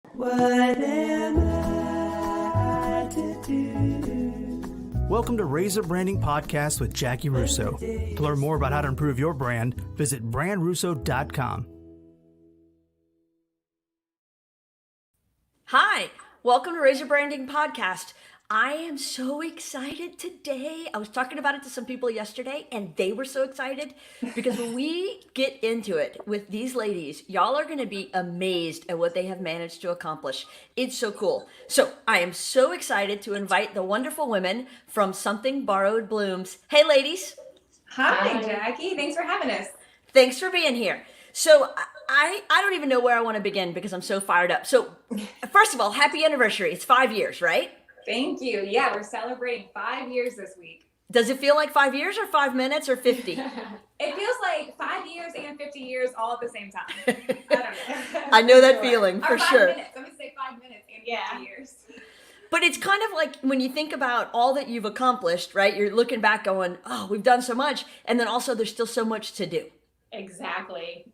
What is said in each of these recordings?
What am I to do? Welcome to RazorBranding Podcast with Jackie Russo. To learn more about how to improve your brand, visit brandrusso.com. Hi, welcome to RazorBranding Podcast. I am so excited today. I was talking about it to some people yesterday, and they were so excited because when we get into it with these ladies, y'all are going to be amazed at what they have managed to accomplish. It's so cool. So I am so excited to invite the wonderful women from Something Borrowed Blooms. Hey, ladies. Hi, Jackie. Thanks for having us. Thanks for being here. So I don't even know where I want to begin because I'm so fired up. So first of all, happy anniversary. It's 5 years, right? Thank you. Yeah, we're celebrating 5 years this week. Does it feel like 5 years or 5 minutes or 50? It feels like 5 years and 50 years all at the same time. I don't know. I know that feeling for or 5 sure. Minutes. I'm going to say 5 minutes and 50 years. But it's kind of like when you think about all that you've accomplished, right? You're looking back going, oh, we've done so much. And then also there's still so much to do. Exactly.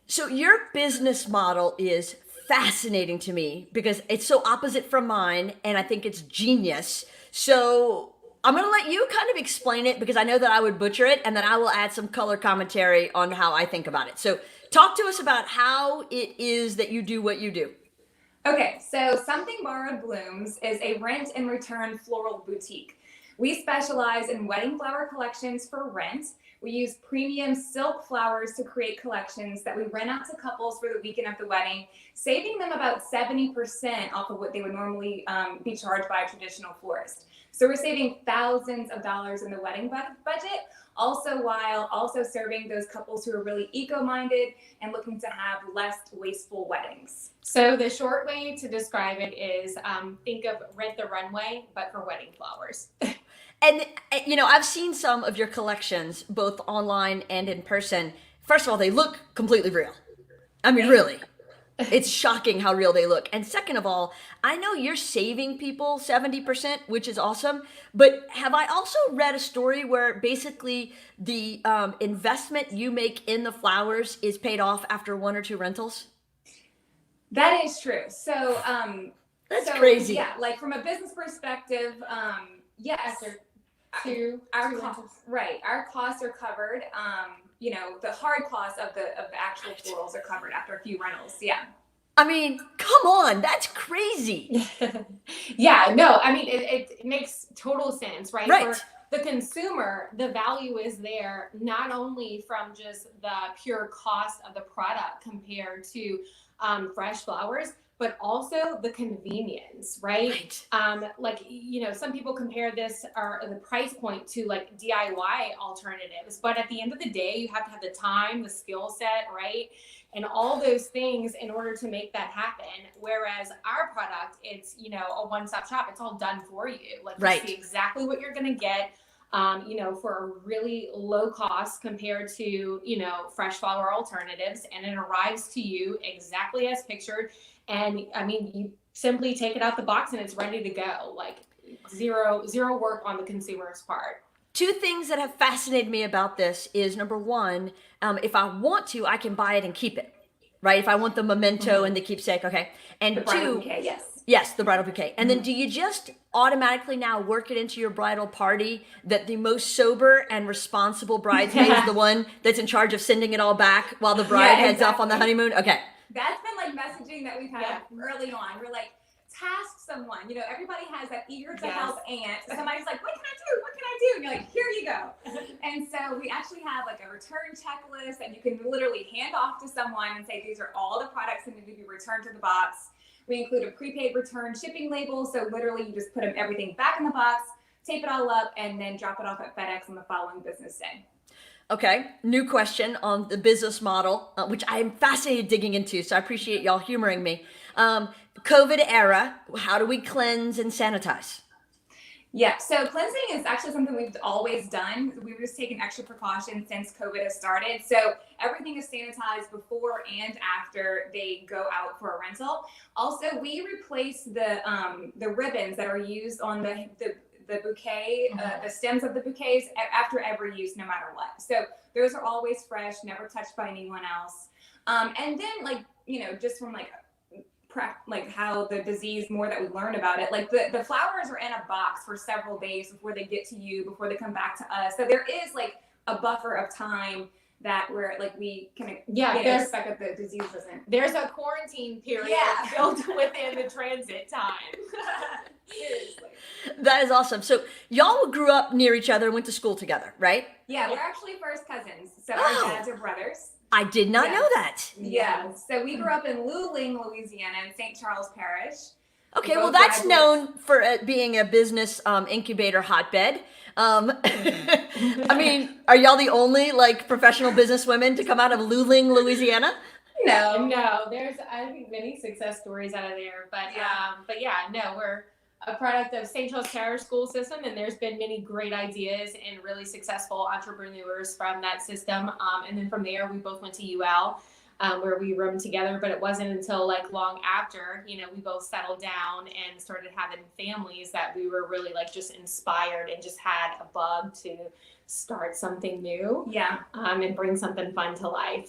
So your business model is fascinating to me because it's so opposite from mine, and I think it's genius. So I'm going to let you kind of explain it because I know that I would butcher it, and then I will add some color commentary on how I think about it. So talk to us about how it is that you do what you do. Okay, so Something Borrowed Blooms is a rent and return floral boutique. We specialize in wedding flower collections for rent. We use premium silk flowers to create collections that we rent out to couples for the weekend of the wedding, saving them about 70% off of what they would normally be charged by a traditional florist. So we're saving thousands of dollars in the wedding budget, while also serving those couples who are really eco-minded and looking to have less wasteful weddings. So the short way to describe it is think of Rent the Runway, but for wedding flowers. And, you know, I've seen some of your collections, both online and in person. First of all, they look completely real. I mean, really. It's shocking how real they look. And second of all, I know you're saving people 70%, which is awesome. But have I also read a story where basically the investment you make in the flowers is paid off after 1 or 2 rentals? That is true. So That's crazy. Yeah, like from a business perspective, yes. After two rentals. Right. Our costs are covered. The hard costs of the actual florals are covered after a few rentals. Yeah. I mean, come on, that's crazy. Yeah, no, I mean, it makes total sense, right? Right. For the consumer, the value is there not only from just the pure cost of the product compared to fresh flowers, but also the convenience, right? Some people compare this or the price point to like DIY alternatives, but at the end of the day, you have to have the time, the skill set, right? And all those things in order to make that happen. Whereas our product, it's, a one-stop shop. It's all done for you. Like Right. You see exactly what you're going to get, for a really low cost compared to, fresh flower alternatives. And it arrives to you exactly as pictured. And I mean, you simply take it out the box and it's ready to go. Like zero work on the consumer's part. 2 things that have fascinated me about this is number one, if I want to, I can buy it and keep it, right? If I want the memento and the keepsake, okay. And The bridal 2, bouquet, yes. yes, the bridal bouquet. And then do you just automatically now work it into your bridal party that the most sober and responsible bridesmaid is the one that's in charge of sending it all back while the bride Yeah, heads off on the exactly. honeymoon? Okay. That's been like messaging that we've had early on. We're like, task someone. Everybody has that eager to help aunt. Somebody's like, what can I do? What can I do? And you're like, here you go. And so we actually have like a return checklist that you can literally hand off to someone and say, these are all the products that need to be returned to the box. We include a prepaid return shipping label. So literally you just put everything back in the box, tape it all up, and then drop it off at FedEx on the following business day. Okay, new question on the business model, which I am fascinated digging into, so I appreciate y'all humoring me. COVID era, how do we cleanse and sanitize? Yeah, so cleansing is actually something we've always done. We've just taken extra precautions since COVID has started. So everything is sanitized before and after they go out for a rental. Also, we replace the ribbons that are used on the bouquet, the stems of the bouquets after every use, no matter what. So those are always fresh, never touched by anyone else. And then just from like how the disease, more that we learn about it, like the flowers are in a box for several days before they get to you, before they come back to us. So there is like a buffer of time that we're like, we can expect that the disease doesn't. There's a quarantine period built within the transit time. Seriously. That is awesome. So y'all grew up near each other and went to school together, right? Yeah, we're actually first cousins. So our dads are brothers. I did not know that. Yeah. So we grew up in Luling, Louisiana, in St. Charles Parish. Okay, well, that's known for being a business incubator hotbed. I mean, are y'all the only like professional business women to come out of Luling, Louisiana? No, there's I think many success stories out of there, but no, we're a product of St. Charles Parish school system, and there's been many great ideas and really successful entrepreneurs from that system. And then from there, we both went to UL, where we roomed together. But it wasn't until like long after, we both settled down and started having families that we were really like just inspired and just had a bug to start something new. Yeah. And bring something fun to life.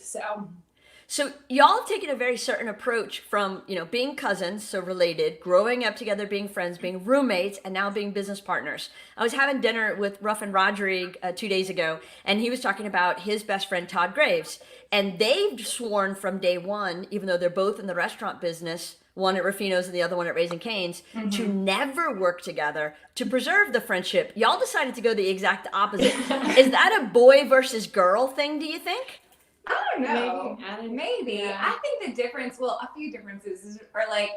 So y'all have taken a very certain approach from, being cousins, so related, growing up together, being friends, being roommates, and now being business partners. I was having dinner with Ruffin Rodrigue 2 days ago, and he was talking about his best friend, Todd Graves. And they've sworn from day one, even though they're both in the restaurant business, one at Ruffino's and the other one at Raising Cane's, to never work together to preserve the friendship. Y'all decided to go the exact opposite. Is that a boy versus girl thing, do you think? I don't know. Maybe. Yeah. I think the difference, a few differences are like,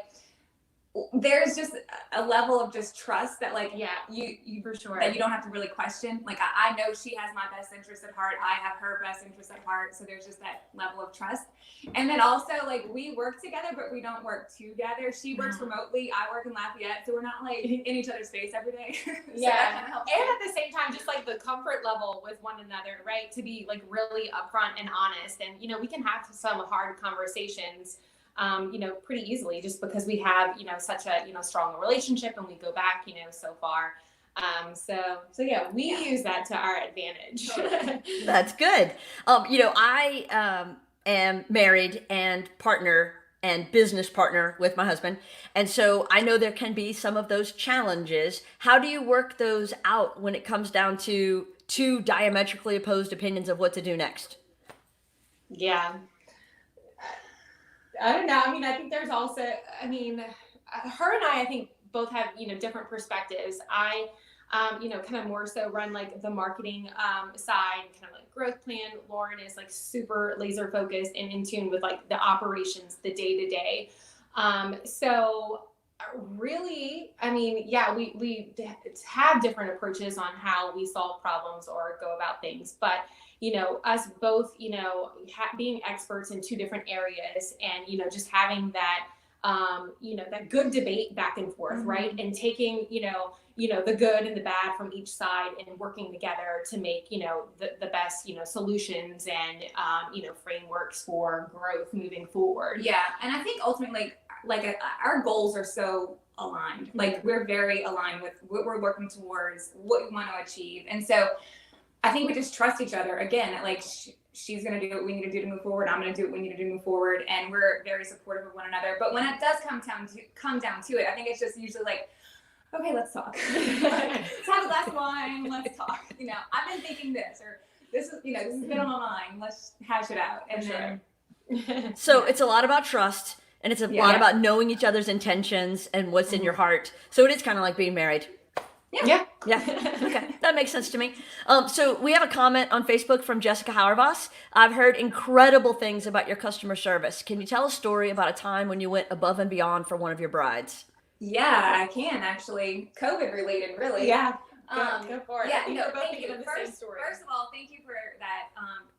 there's just a level of just trust that like, you for sure, that you don't have to really question. Like I know she has my best interest at heart. I have her best interest at heart. So there's just that level of trust. And then also like we work together, but we don't work together. She works remotely. I work in Lafayette. So we're not like in each other's face every day. So that kind of helps. And at the same time, just like the comfort level with one another, right? To be like really upfront and honest. And, we can have some hard conversations pretty easily just because we have, such a, strong relationship and we go back, so far. So yeah, we use that to our advantage. That's good. I am married and partner and business partner with my husband. And so I know there can be some of those challenges. How do you work those out when it comes down to two diametrically opposed opinions of what to do next? Yeah. I don't know. I mean, I think there's also, her and I think both have, different perspectives. I, kind of more so run like the marketing side, kind of like growth plan. Lauren is like super laser focused and in tune with like the operations, the day to day. So really, we have different approaches on how we solve problems or go about things, but us both, being experts in two different areas and, just having that, that good debate back and forth, right? And taking, the good and the bad from each side and working together to make, the best, solutions and, frameworks for growth moving forward. Yeah. And I think ultimately, like our goals are so aligned. Like we're very aligned with what we're working towards, what we want to achieve. And so I think we just trust each other again. Like she's going to do what we need to do to move forward. I'm going to do what we need to do to move forward. And we're very supportive of one another. But when it does come down to it, I think it's just usually like, okay, let's talk. Let's have a glass of wine. Let's talk. I've been thinking this, or this is, this has been on my mind. Let's hash it out. And So it's a lot about trust, and it's a lot about knowing each other's intentions and what's in your heart. So it is kind of like being married. Yeah. Okay, that makes sense to me. So we have a comment on Facebook from Jessica Hauervas. I've heard incredible things about your customer service. Can you tell a story about a time when you went above and beyond for one of your brides? Yeah, I can actually. COVID related, really. Yeah. Go for it. Yeah, thank you. First of all, thank you for that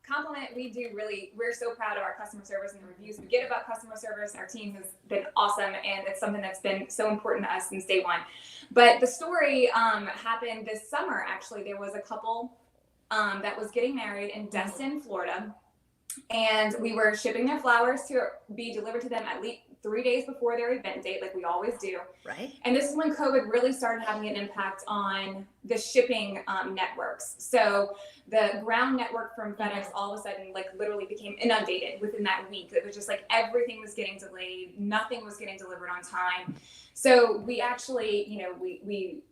compliment. We're so proud of our customer service and the reviews we get about customer service. Our team has been awesome, and it's something that's been so important to us since day one. But the story happened this summer, actually. There was a couple that was getting married in Destin, Florida, and we were shipping their flowers to be delivered to them at 3 days before their event date, like we always do. Right. And this is when COVID really started having an impact on the shipping networks. So the ground network from FedEx all of a sudden, like literally became inundated within that week. It was just like everything was getting delayed. Nothing was getting delivered on time. So we actually, you know, we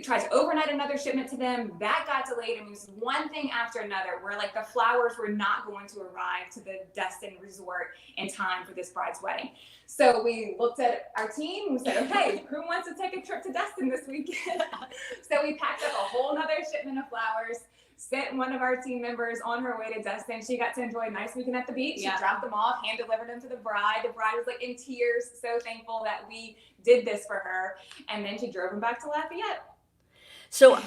tried to overnight another shipment to them. That got delayed, and it was one thing after another where like the flowers were not going to arrive to the destined resort in time for this bride's wedding. So we looked at our team and we said, okay, who wants to take a trip to Destin this weekend? So we packed up a whole nother shipment of flowers, sent one of our team members on her way to Destin. She got to enjoy a nice weekend at the beach. She dropped them off, hand delivered them to the bride. The bride was like in tears, so thankful that we did this for her. And then she drove them back to Lafayette. So,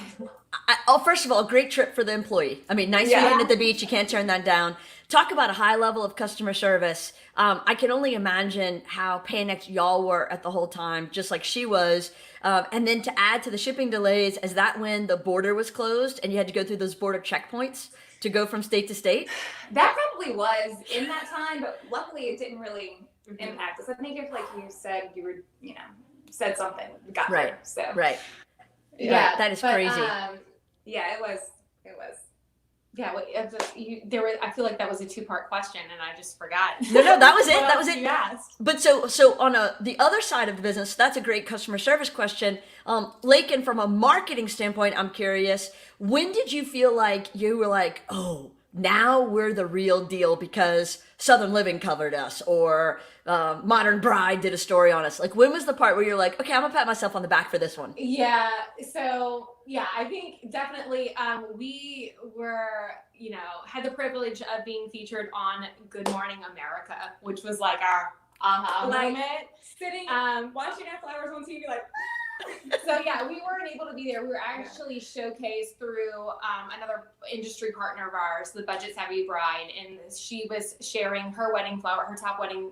first of all, great trip for the employee. I mean, nice weekend at the beach. You can't turn that down. Talk about a high level of customer service. I can only imagine how panicked y'all were at the whole time, just like she was. And then to add to the shipping delays, is that when the border was closed and you had to go through those border checkpoints to go from state to state? That probably was in that time, but luckily it didn't really impact us. I think if like you said, you were, you know, said something, we got there. So right. Yeah, that is but, crazy. Yeah, it was. Yeah, there were. I feel like that was a 2-part question, and I just forgot. No, that was it. That was it. You asked. But so on the other side of the business, that's a great customer service question. Laken, from a marketing standpoint, I'm curious. When did you feel like you were like, oh, now we're the real deal because Southern Living covered us, or Modern Bride did a story on us? Like, when was the part where you're like, okay, I'm gonna pat myself on the back for this one? Yeah. So yeah, I think definitely we were, you know, had the privilege of being featured on Good Morning America, which was like our aha moment. Sitting, watching our flowers on TV, like. So yeah, we weren't able to be there. We were actually showcased through another industry partner of ours, the Budget Savvy Bride, and she was sharing her wedding flower, her top wedding,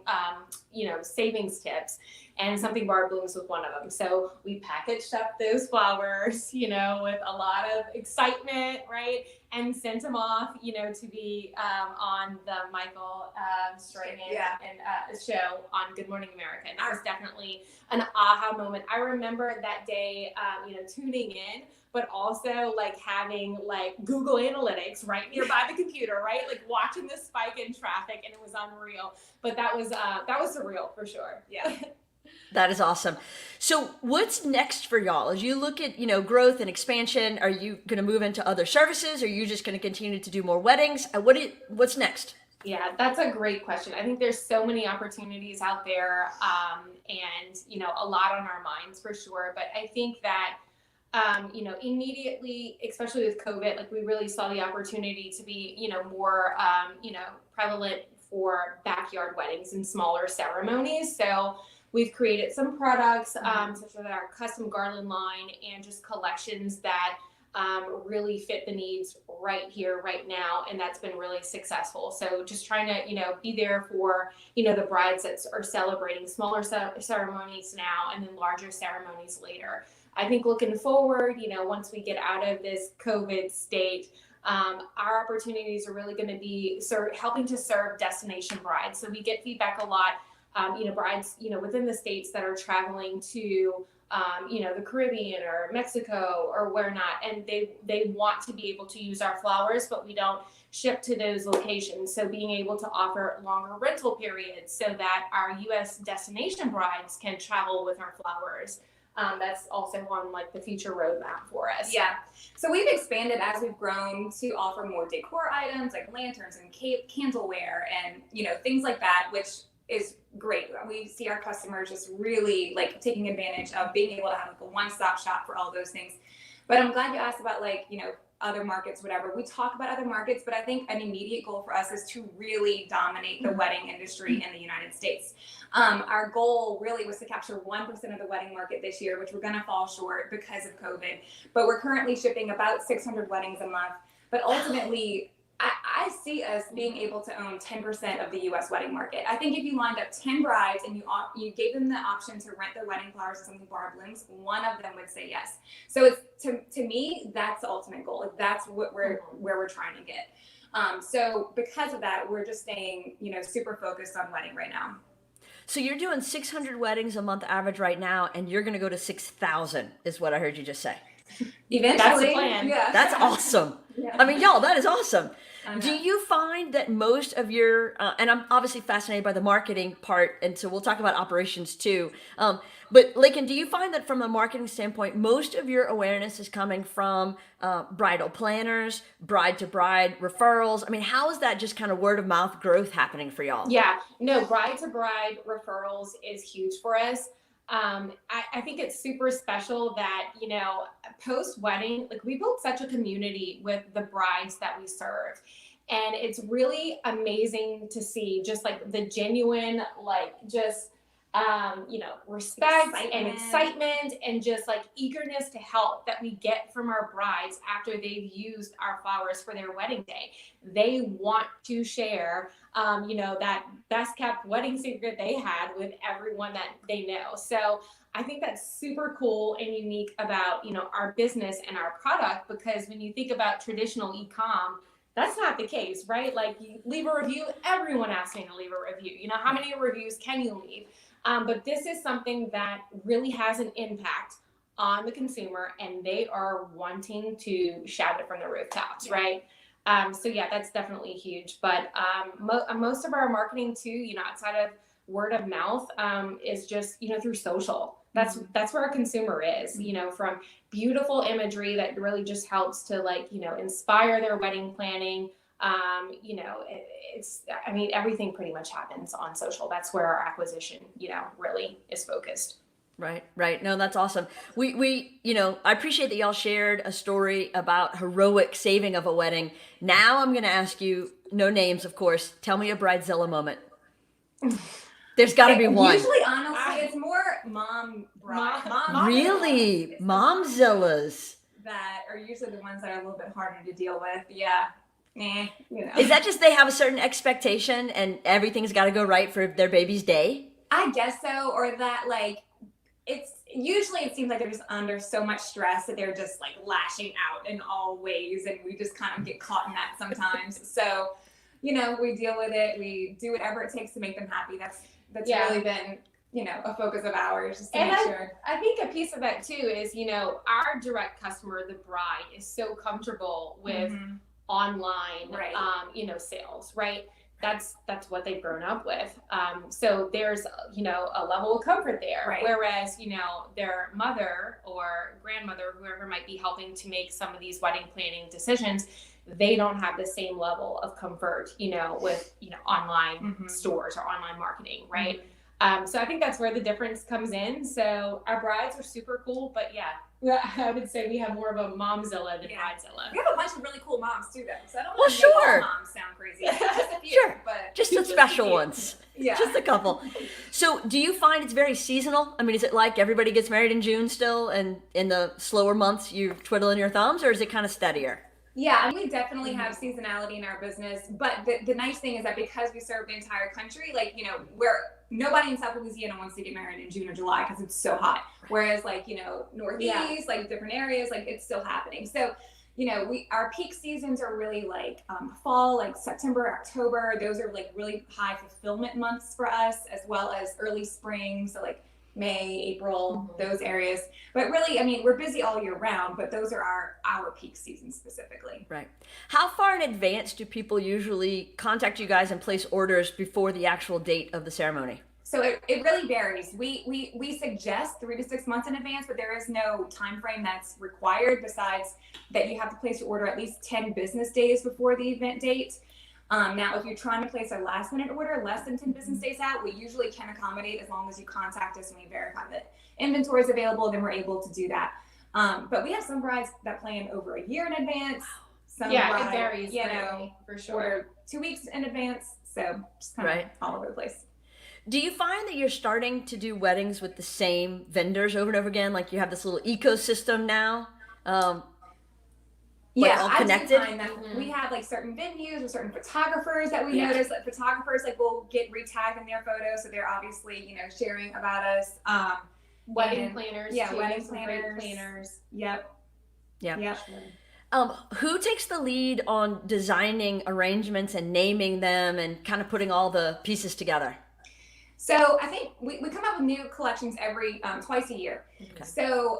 savings tips, and Something Bar Blooms was one of them. So we packaged up those flowers, you know, with a lot of excitement, right, and sent them off, you know, to be on the Michael Strahan and show on Good Morning America. And that was definitely an aha moment. I remember that day, tuning in, but also like having like Google Analytics right nearby the computer, right? Like watching the spike in traffic, and it was unreal. But that was surreal for sure. Yeah. That is awesome. So what's next for y'all? As you look at, growth and expansion, are you going to move into other services? Or are you just going to continue to do more weddings? What's next? Yeah, that's a great question. I think there's so many opportunities out there, and, a lot on our minds for sure. But I think that, immediately, especially with COVID, like we really saw the opportunity to be, more, prevalent for backyard weddings and smaller ceremonies. So we've created some products, such as our custom garland line and just collections that really fit the needs right here, right now. And that's been really successful. So just trying to, be there for, the brides that are celebrating smaller ceremonies now and then larger ceremonies later. I think looking forward, once we get out of this COVID state, our opportunities are really going to be helping to serve destination brides. So we get feedback a lot, brides, within the states that are traveling to, the Caribbean or Mexico or where not, and they want to be able to use our flowers, but we don't ship to those locations. So being able to offer longer rental periods so that our U.S. destination brides can travel with our flowers. That's also on like the future roadmap for us. Yeah. So we've expanded as we've grown to offer more decor items like lanterns and candleware and, things like that, which is great. We see our customers just really like taking advantage of being able to have like a one-stop shop for all those things. But I'm glad you asked about other markets, whatever. We talk about other markets, but I think an immediate goal for us is to really dominate the wedding industry in the United States. Our goal really was to capture 1% of the wedding market this year, which we're going to fall short because of COVID. But we're currently shipping about 600 weddings a month. But ultimately, I see us being able to own 10% of the U.S. wedding market. I think if you lined up 10 brides and you gave them the option to rent their wedding flowers or Something Bar Blooms, one of them would say yes. So it's to me, that's the ultimate goal. Like that's what where we're trying to get. So because of that, we're just staying, super focused on wedding right now. So you're doing 600 weddings a month average right now, and you're going to go to 6,000 is what I heard you just say. Eventually, That's the plan. Yeah. That's awesome. Yeah. I mean, y'all, that is awesome. I know. Do you find that most of your, and I'm obviously fascinated by the marketing part, and so we'll talk about operations too. But Laken, do you find that from a marketing standpoint, most of your awareness is coming from bridal planners, bride to bride referrals? I mean, how is that just kind of word of mouth growth happening for y'all? Yeah, no, bride to bride referrals is huge for us. I think it's super special that, you know, post wedding, like we built such a community with the brides that we serve. And it's really amazing to see just like the genuine, like just, you know, respect and excitement and just like eagerness to help that we get from our brides after they've used our flowers for their wedding day. They want to share, you know, that best kept wedding secret they had with everyone that they know. So I think that's super cool and unique about, you know, our business and our product, because when you think about traditional e-com, that's not the case, right? Like you leave a review, everyone asks me to leave a review. You know, how many reviews can you leave? But this is something that really has an impact on the consumer, and they are wanting to shout it from the rooftops, right? So yeah, that's definitely huge. But most of our marketing too, you know, outside of word of mouth, is just, you know, through social. That's where our consumer is, you know, from beautiful imagery that really just helps to like, you know, inspire their wedding planning. You know, I mean, everything pretty much happens on social. That's where our acquisition, you know, really is focused. Right. No, that's awesome. We, you know, I appreciate that y'all shared a story about heroic saving of a wedding. Now I'm going to ask you, no names, of course. Tell me a bridezilla moment. There's got to be one. Usually, honestly, it's more mom Really? Momzillas. that are usually the ones that are a little bit harder to deal with. Yeah. You know. Is that just they have a certain expectation and everything's got to go right for their baby's day? I guess so, or that like it seems like they're just under so much stress that they're just like lashing out in all ways, and we just kind of get caught in that sometimes. So, you know, we deal with it. We do whatever it takes to make them happy. That's really been, you know, a focus of ours, just to make sure. I think a piece of that too is, you know, our direct customer, the bride, is so comfortable with online, you know, sales, right? That's what they've grown up with. So there's, you know, a level of comfort there. Right. Whereas, you know, their mother or grandmother, whoever might be helping to make some of these wedding planning decisions, they don't have the same level of comfort, you know, with, you know, online stores or online marketing, right? So I think that's where the difference comes in. So our brides are super cool, but yeah, I would say we have more of a momzilla than bridezilla. We have a bunch of really cool moms too, though. So I don't Well, want to make sure. all moms sound crazy. Just a few, but Just the special ones. Yeah. Just a couple. So do you find it's very seasonal? I mean, is it like everybody gets married in June still, and in the slower months you're twiddling your thumbs, or is it kind of steadier? Yeah, I mean, we definitely have seasonality in our business, but the nice thing is that because we serve the entire country, like, you know, nobody in South Louisiana wants to get married in June or July because it's so hot. Whereas, like, you know, Northeast, like different areas, like it's still happening. So, you know, our peak seasons are really like fall, like September, October. Those are like really high fulfillment months for us, as well as early spring. So like May, April, those areas. But really, I mean, we're busy all year round, but those are our peak seasons specifically. Right. How far in advance do people usually contact you guys and place orders before the actual date of the ceremony? So it really varies. We suggest 3 to 6 months in advance, but there is no time frame that's required, besides that you have to place your order at least 10 business days before the event date. Now, if you're trying to place a last minute order less than 10 business days out, we usually can accommodate as long as you contact us and we verify that inventory is available, then we're able to do that. But we have some brides that plan over a year in advance. Some brides, it varies, you know, for sure. order 2 weeks in advance. So just kind of all over the place. Do you find that you're starting to do weddings with the same vendors over and over again? Like you have this little ecosystem now? All connected? I do find that we have like certain venues or certain photographers that we notice. Like photographers, like will get retagged in their photos, so they're obviously, you know, sharing about us. Wedding planners, too. Wedding Some great planners. Yep. Who takes the lead on designing arrangements and naming them and kind of putting all the pieces together? So I think we come up with new collections every twice a year. Okay. So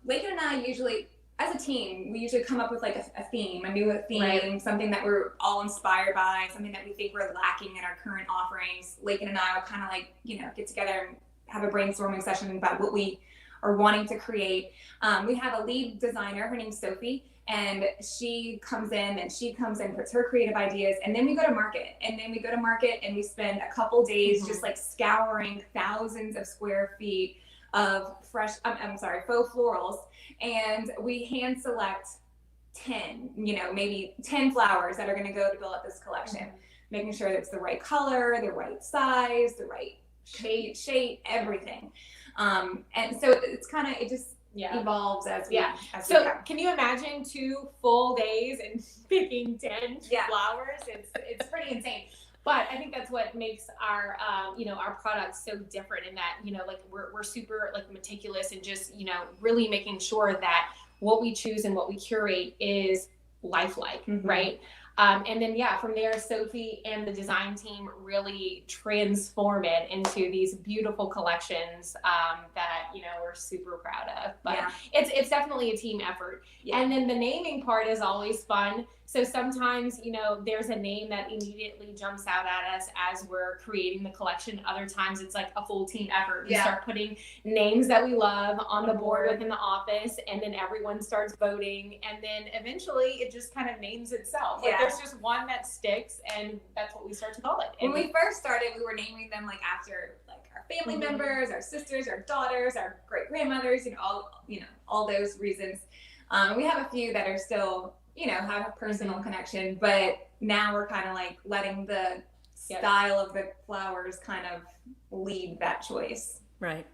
Laken and I usually, as a team, we usually come up with like a theme, a new theme, Right. something that we're all inspired by, something that we think we're lacking in our current offerings. Laken and I will kind of like, get together and have a brainstorming session about what we are wanting to create. We have a lead designer, her name's Sophie, and she comes in, puts her creative ideas, and then we go to market. And we spend a couple days just like scouring thousands of square feet of faux florals, and we hand select 10, maybe 10 flowers that are going to go to build up this collection, making sure that it's the right color, the right size, the right shape, everything. And so it's kind of, it just evolves as we So go. can you imagine 2 full days and picking 10 flowers? It's pretty insane. But I think that's what makes our our products so different, in that like we're super like meticulous and just really making sure that what we choose and what we curate is lifelike, right? And then from there, Sophie and the design team really transform it into these beautiful collections that we're super proud of. But it's definitely a team effort. And then the naming part is always fun. So sometimes there's a name that immediately jumps out at us as we're creating the collection. Other times it's like a full team effort. We start putting names that we love on the board within the office, and then everyone starts voting, and then eventually it just kind of names itself. Like there's just one that sticks, and that's what we start to call it. When we first started, we were naming them like after like our family members, our sisters, our daughters, our great grandmothers, all those reasons. We have a few that are still have a personal connection, but now we're kind of like letting the style of the flowers kind of lead that choice. Right.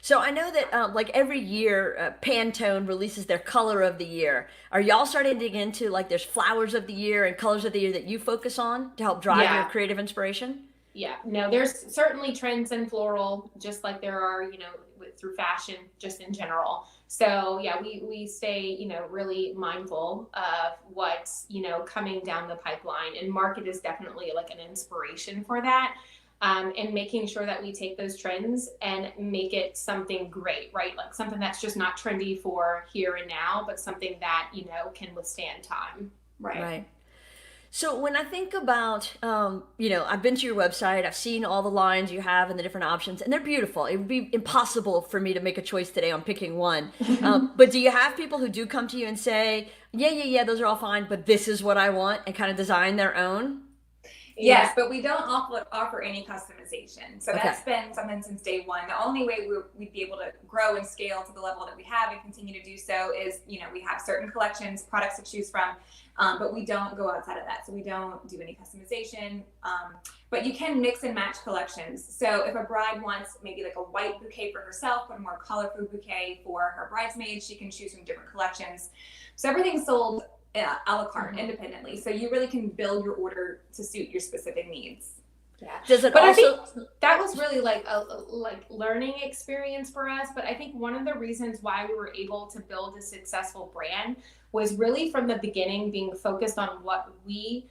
So I know that like every year Pantone releases their color of the year. Are y'all starting to get into like there's flowers of the year and colors of the year that you focus on to help drive your creative inspiration? Yeah, no, there's certainly trends in floral, just like there are, through fashion, just in general. So we stay, really mindful of what's, coming down the pipeline, and market is definitely like an inspiration for that. And making sure that we take those trends and make it something great, right? Like something that's just not trendy for here and now, but something that, can withstand time. Right. So when I think about, I've been to your website, I've seen all the lines you have and the different options, and they're beautiful. It would be impossible for me to make a choice today on picking one. But do you have people who do come to you and say, yeah, those are all fine, but this is what I want, and kind of design their own? Yes, but we don't offer any customization. So that's been something since day one. The only way we'd be able to grow and scale to the level that we have and continue to do so is, we have certain collections, products to choose from, but we don't go outside of that. So we don't do any customization, but you can mix and match collections. So if a bride wants maybe like a white bouquet for herself, but a more colorful bouquet for her bridesmaids, she can choose from different collections. So everything's sold a la carte independently, so you really can build your order to suit your specific needs. I think that was really like a learning experience for us. But I think one of the reasons why we were able to build a successful brand was really from the beginning being focused on what we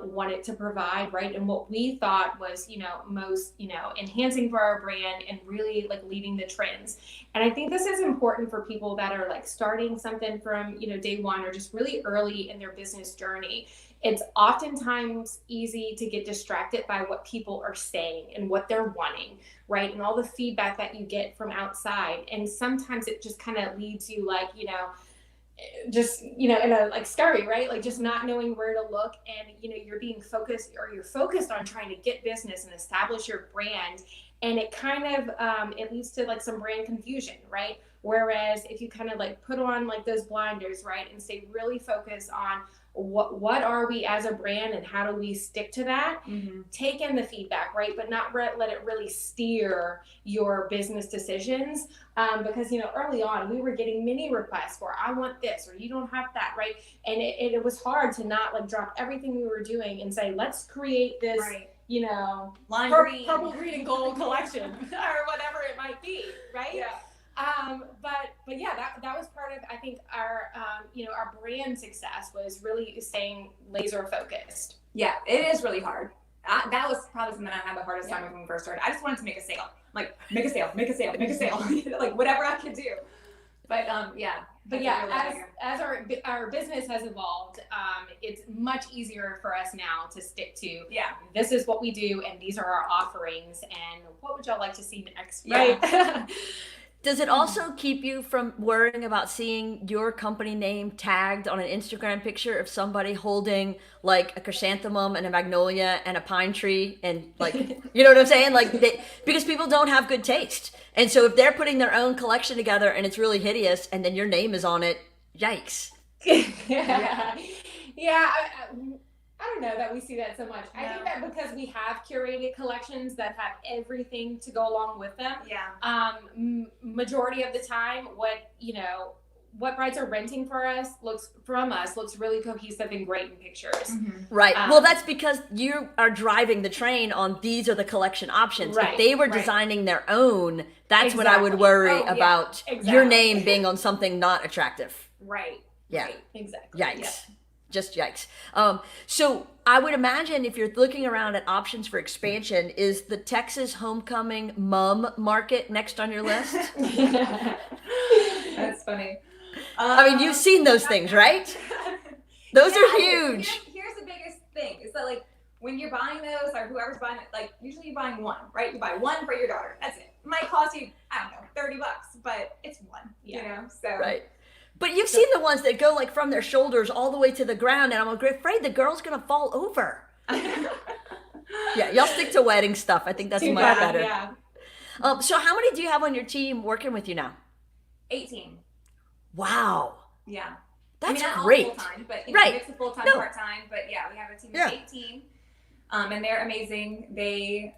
wanted to provide, right? And what we thought was, most, enhancing for our brand and really like leading the trends. And I think this is important for people that are like starting something from, day one or just really early in their business journey. It's oftentimes easy to get distracted by what people are saying and what they're wanting, right? And all the feedback that you get from outside. And sometimes it just kind of leads you like, just in a like scurry, right? Like just not knowing where to look, and you're focused on trying to get business and establish your brand, and it kind of it leads to like some brand confusion, right? Whereas if you kind of like put on like those blinders, right, and stay really focused on what are we as a brand and how do we stick to that, take in the feedback, right, but not let it really steer your business decisions, because early on we were getting many requests for I want this or you don't have that, right? And it was hard to not like drop everything we were doing and say let's create this purple, green, and gold collection or whatever it might be, right? But that was part of, I think, our our brand success was really staying laser focused. Yeah, it is really hard. that was probably something I had the hardest time with when we first started. I just wanted to make a sale. Like, make a sale, make a sale, make a sale. Like, whatever I could do. But yeah. But yeah, as our business has evolved, it's much easier for us now to stick to, this is what we do and these are our offerings and what would y'all like to see next, right? Does it also keep you from worrying about seeing your company name tagged on an Instagram picture of somebody holding like a chrysanthemum and a magnolia and a pine tree and like, you know what I'm saying? Like, because people don't have good taste. And so if they're putting their own collection together and it's really hideous and then your name is on it, yikes. I don't know that we see that so much. No. I think that because we have curated collections that have everything to go along with them. Yeah. Majority of the time, what brides are renting looks really cohesive and great in pictures. Mm-hmm. Right. Well, that's because you are driving the train on these are the collection options. Right. If they were designing their own, that's when I would worry about your name being on something not attractive. Right. Yeah. Right. Exactly. Yikes. Yeah. Just yikes. So I would imagine if you're looking around at options for expansion, is the Texas homecoming mum market next on your list? That's funny. I mean, you've seen those things, right? Those are huge. Here's the biggest thing. Is that like when you're buying those or whoever's buying it, like usually you're buying one, right? You buy one for your daughter. That's it. It might cost you, I don't know, $30, but it's one, you know? So. Right. But you've seen the ones that go like from their shoulders all the way to the ground, and I'm afraid the girl's gonna fall over. Yeah, y'all stick to wedding stuff. I think that's much better. Yeah. So how many do you have on your team working with you now? 18. Wow. Yeah. That's not great. All full-time, but it's a full-time, part-time. But yeah, we have a team of 18. And they're amazing. They,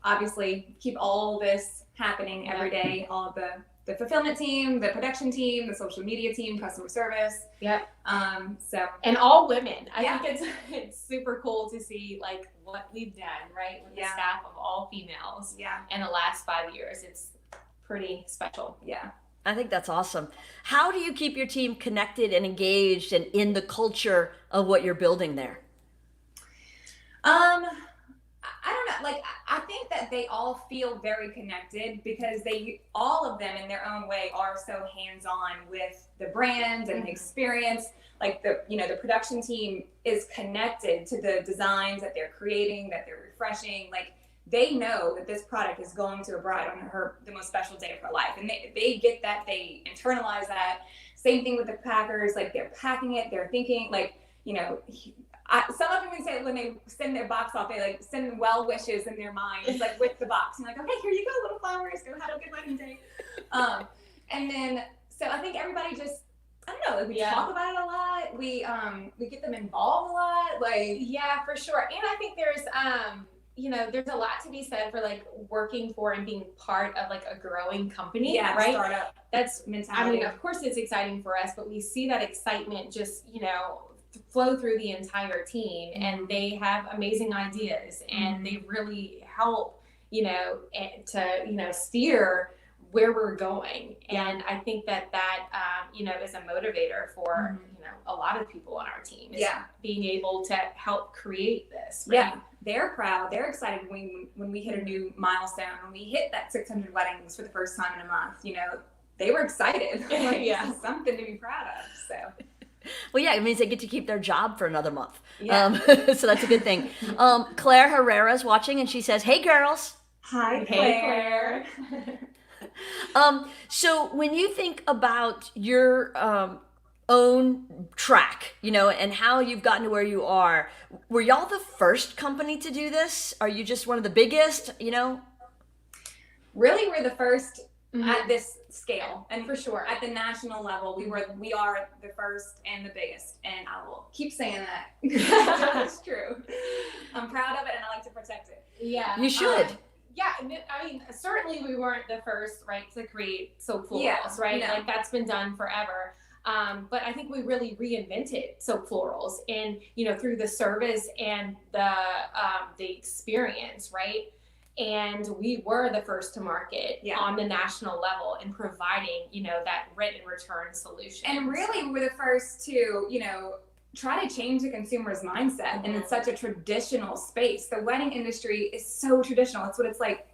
obviously keep all this happening every day. All of the fulfillment team, the production team, the social media team, customer service. Yep. And all women. I think it's super cool to see like what we've done, right? With the staff of all females. Yeah. In the last 5 years. It's pretty special. Yeah. I think that's awesome. How do you keep your team connected and engaged and in the culture of what you're building there? I don't know. Like, I think that they all feel very connected because all of them in their own way are so hands-on with the brand and the experience. Like the production team is connected to the designs that they're creating, that they're refreshing. Like, they know that this product is going to a bride on the most special day of her life. And they get that, they internalize that. Same thing with the packers, like they're packing it, they're thinking like, some of them even say when they send their box off, they like send well wishes in their minds, like with the box. And like, okay, here you go, little flowers, go have a good wedding day. And then, so I think everybody just, I don't know, like we talk about it a lot. We get them involved a lot. Like, yeah, for sure. And I think there's, there's a lot to be said for like working for and being part of like a growing company, right? Startup. That's mentality. I mean, of course it's exciting for us, but we see that excitement just, flow through the entire team, and they have amazing ideas, and they really help, to, steer where we're going. And I think that is a motivator for, a lot of people on our team is being able to help create this. Right? Yeah. They're proud. They're excited when we hit a new milestone, when we hit that 600 weddings for the first time in a month, they were excited. Like, something to be proud of. So. Well, yeah, it means they get to keep their job for another month. Yeah. So that's a good thing. Claire Herrera's watching, and she says, "Hey, girls." Hi, Claire. So when you think about your own track, and how you've gotten to where you are, were y'all the first company to do this? Are you just one of the biggest, Really, we're the first at this scale, and for sure at the national level we are the first and the biggest, and I will keep saying that. It's true. I'm proud of it and I like to protect it. Yeah, you should. I mean, certainly we weren't the first, right, to create soap florals, right? No. Like that's been done forever. But I think we really reinvented soap florals, and through the service and the experience, right? And we were the first to market on the national level in providing, that rent and return solution. And really, we were the first to, try to change the consumer's mindset. And it's such a traditional space. The wedding industry is so traditional. It's what it's like,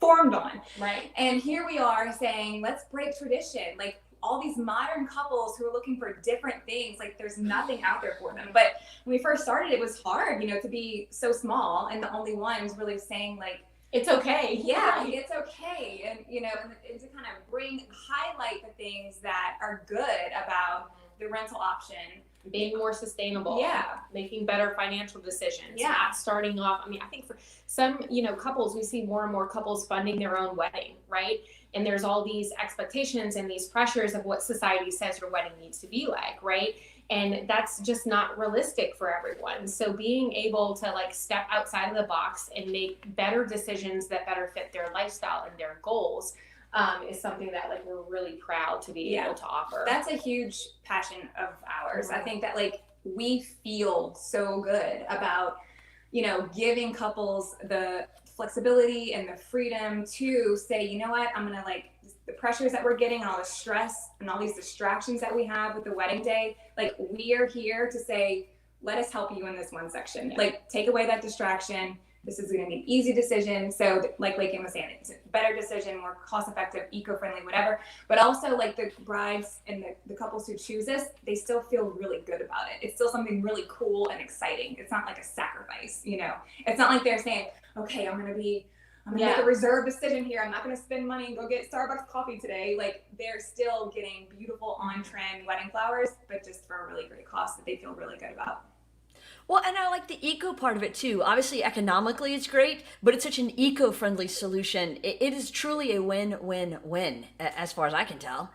formed on. Right. And here we are saying, let's break tradition. Like all these modern couples who are looking for different things, like there's nothing out there for them. But when we first started, it was hard, to be so small and the only ones really saying like, it's okay. Yeah, it's okay. And, and to kind of highlight the things that are good about the rental option. Being more sustainable. Yeah. Making better financial decisions. Yeah. Not starting off. I mean, I think for some, couples, we see more and more couples funding their own wedding, right? And there's all these expectations and these pressures of what society says your wedding needs to be like, right? And that's just not realistic for everyone. So being able to like step outside of the box and make better decisions that better fit their lifestyle and their goals is something that like we're really proud to be able to offer. That's a huge passion of ours. I think that like we feel so good about, giving couples the flexibility and the freedom to say, you know what, I'm going to like the pressures that we're getting and all the stress and all these distractions that we have with the wedding day. Like we are here to say, let us help you in this one section. Like take away that distraction. This is going to be an easy decision. So like Laken was saying, it's a better decision, more cost effective, eco-friendly, whatever. But also like the brides and the couples who choose this, they still feel really good about it. It's still something really cool and exciting. It's not like a sacrifice, It's not like they're saying, okay, I'm going to make a reserve decision here. I'm not going to spend money and go get Starbucks coffee today. Like they're still getting beautiful on-trend wedding flowers, but just for a really great cost that they feel really good about. Well, and I like the eco part of it too. Obviously, economically it's great, but it's such an eco-friendly solution. It is truly a win-win-win, as far as I can tell,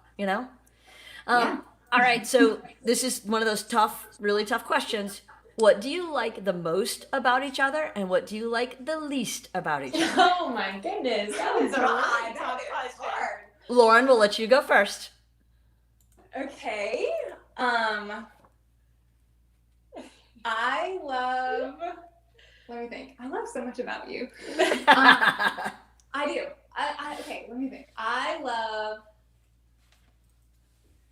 All right, so this is one of those really tough questions. What do you like the most about each other, and what do you like the least about each other? Oh my goodness, that was a really tough question. Lauren, we'll let you go first. Okay. Let me think. I love so much about you. I do. Okay, let me think. I love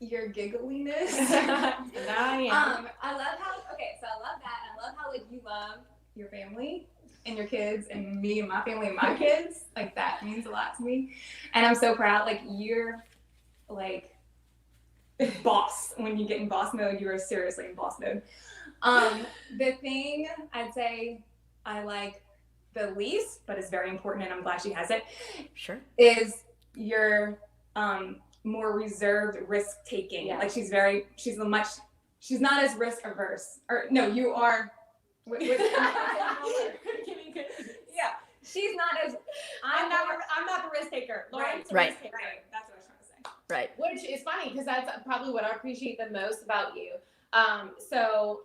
your giggliness. I love that. I love how like you love your family and your kids and me and my family and my kids. Like that means a lot to me. And I'm so proud. Like you're like boss. When you get in boss mode, you are seriously in boss mode. The thing I'd say I like the least, but it's very important and I'm glad she has it. Sure. Is your more reserved risk taking. Yeah. Like she's not as risk averse. Or no, you are. Yeah. She's not as. I'm not the risk taker. Lauren's the risk taker. Right. That's what I was trying to say. Right. Which is funny because that's probably what I appreciate the most about you. So